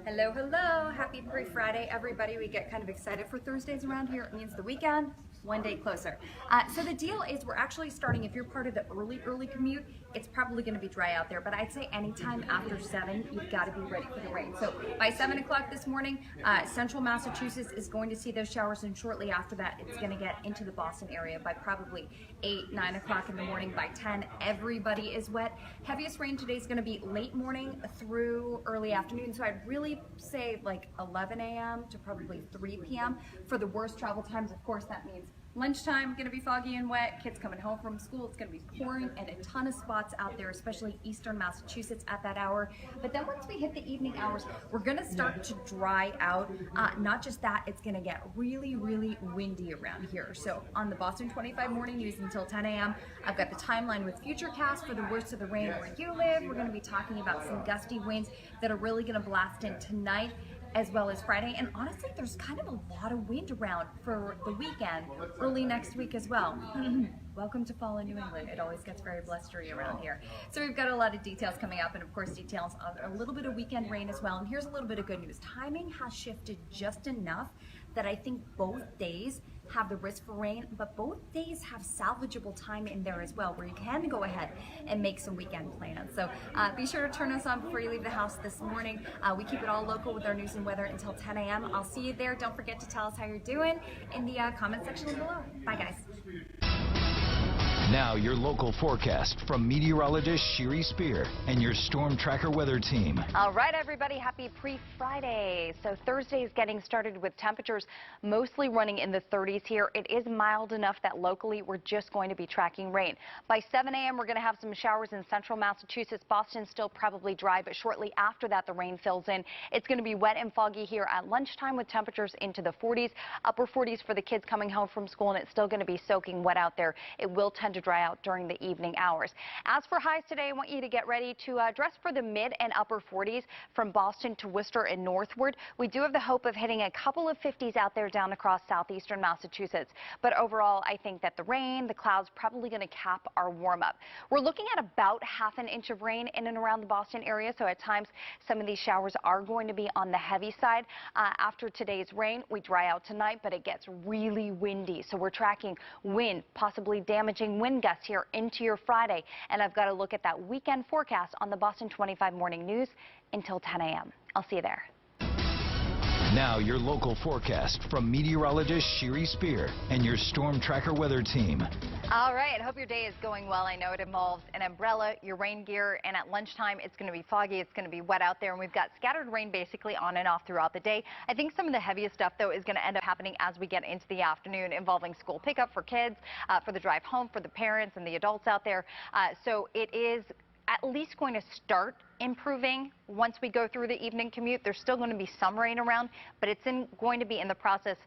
Hello, hello. Happy pre-Friday, everybody. We get kind of excited for Thursdays around here. It means the weekend, one day closer. So the deal is we're actually starting, if you're part of the early commute, it's probably going to be dry out there. But I'd say anytime after 7, you've got to be ready for the rain. So by 7 o'clock this morning, central Massachusetts is going to see those showers. And shortly after that, it's going to get into the Boston area by probably 8, 9 o'clock in the morning. By 10, everybody is wet. Heaviest rain today is going to be late morning through early afternoon. So I'd really say like 11 a.m. to probably 3 p.m. for the worst travel times. Of course, that means lunchtime, going to be foggy and wet. Kids coming home from school, it's going to be pouring, and a ton of spots out there, especially eastern Massachusetts at that hour. But then once we hit the evening hours, we're going to start to dry out. Not just that, it's going to get really, really windy around here. So on the Boston 25 morning news until 10 a.m., I've got the timeline with Futurecast for the worst of the rain where you live. We're going to be talking about some gusty winds that are really going to blast in tonight, as well as Friday. And honestly, there's kind of a lot of wind around for the weekend, early next week as well. Welcome to fall in New England. It always gets very blustery around here. So we've got a lot of details coming up, and of course details of a little bit of weekend rain as well. And here's a little bit of good news. Timing has shifted just enough that I think both days have the risk for rain, but both days have salvageable time in there as well, where you can go ahead and make some weekend plans. So be sure to turn us on before you leave the house this morning. We keep it all local with our news and weather until 10 a.m. I'll see you there. Don't forget to tell us how you're doing in the comment section below. Bye, guys. Now your local forecast from meteorologist Shiri Spear and your Storm Tracker weather team. All right, everybody, happy pre-Friday. So Thursday is getting started with temperatures mostly running in the 30s here. It is mild enough that locally we're just going to be tracking rain. By 7 a.m. we're going to have some showers in central Massachusetts. Boston still probably dry, but shortly after that the rain fills in. It's going to be wet and foggy here at lunchtime with temperatures into the 40s, upper 40s for the kids coming home from school, and it's still going to be soaking wet out there. It will tend to dry out during the evening hours. As for highs today, I want you to get ready to dress for the mid and upper 40s from Boston to Worcester and northward. We do have the hope of hitting a couple of 50s out there down across southeastern Massachusetts. But overall, I think that the rain, the clouds probably going to cap our warm up. We're looking at about ½ an inch of rain in and around the Boston area. So at times, some of these showers are going to be on the heavy side. After today's rain, we dry out tonight, but it gets really windy. So we're tracking wind, possibly damaging wind gusts here into your Friday. And I've got to look at that weekend forecast on the Boston 25 morning news until 10 a.m. I'll see you there. Now your local forecast from meteorologist Shiri Spear and your Storm Tracker weather team. All right, hope your day is going well. I know it involves an umbrella, your rain gear, and at lunchtime it's going to be foggy, it's going to be wet out there, and we've got scattered rain basically on and off throughout the day. I think some of the heaviest stuff, though, is going to end up happening as we get into the afternoon, involving school pickup for kids, for the drive home for the parents and the adults out there. So it is at least going to start improving once we go through the evening commute. There's still going to be some rain around, but it's going to be in the process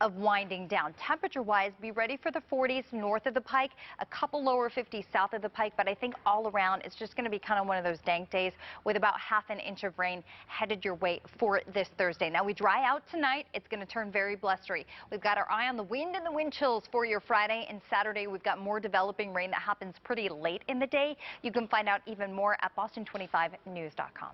of winding down. Temperature-wise, be ready for the 40s north of the Pike, a couple lower 50s south of the Pike, but I think all around it's just going to be kind of one of those dank days with about ½ an inch of rain headed your way for this Thursday. Now we dry out tonight. It's going to turn very blustery. We've got our eye on the wind and the wind chills for your Friday, and Saturday we've got more developing rain that happens pretty late in the day. You can find out even more at boston25news.com.